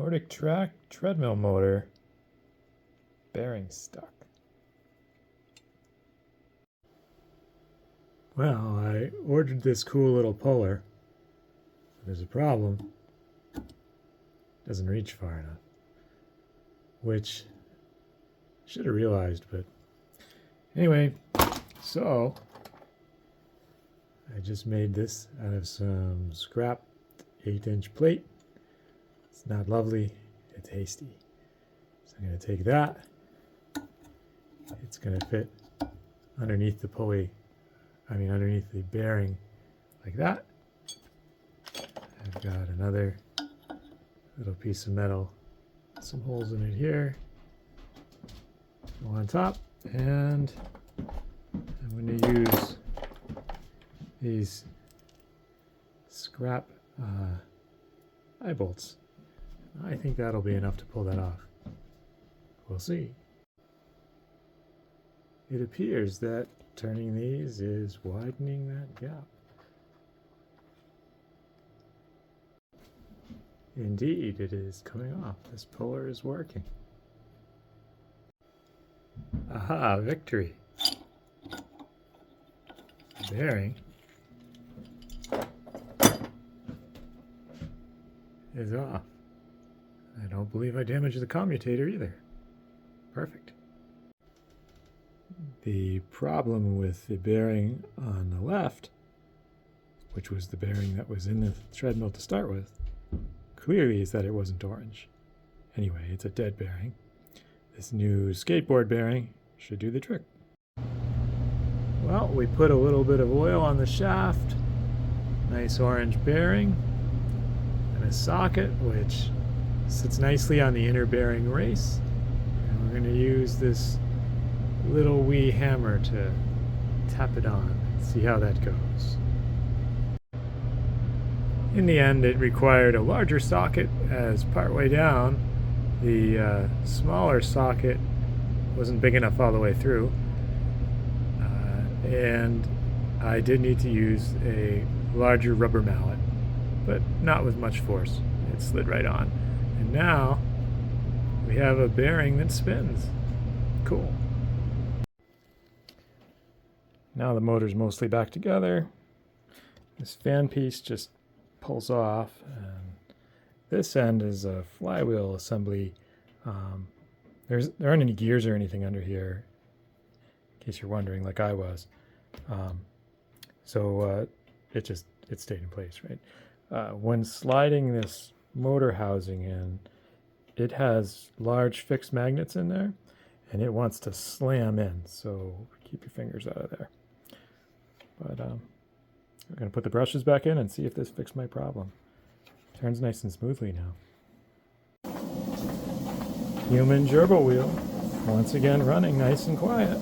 Nordictrack treadmill motor, bearing stuck. Well, I ordered this cool little puller. There's a problem. It doesn't reach far enough, which I should have realized, but anyway, so I just made this out of some scrap 8-inch plate. It's not lovely, it's hasty. So I'm going to take that. It's going to fit underneath the pulley, underneath the bearing like that. I've got another little piece of metal, some holes in it here, go on top, and I'm going to use these scrap eye bolts. I think that'll be enough to pull that off. We'll see. It appears that turning these is widening that gap. Indeed, it is coming off. This puller is working. Aha, victory. The bearing is off. I don't believe I damaged the commutator either. Perfect. The problem with the bearing on the left, which was the bearing that was in the treadmill to start with, clearly is that it wasn't orange. Anyway, it's a dead bearing. This new skateboard bearing should do the trick. Well, we put a little bit of oil on the shaft, nice orange bearing, and a socket which sits nicely on the inner bearing race. And we're going to use this little wee hammer to tap it on and see how that goes. In the end, it required a larger socket, as partway down the smaller socket wasn't big enough all the way through, and I did need to use a larger rubber mallet, but not with much force. It slid right on, and now we have a bearing that spins. Cool. Now the motor's mostly back together. This fan piece just pulls off, and this end is a flywheel assembly. There aren't any gears or anything under here, in case you're wondering, like I was. It stayed in place, right? When sliding this motor housing in, it has large fixed magnets in there, and it wants to slam in, so keep your fingers out of there. But we're going to put the brushes back in and see if this fixed my problem. Turns nice and smoothly now. Human gerbil wheel, once again running nice and quiet.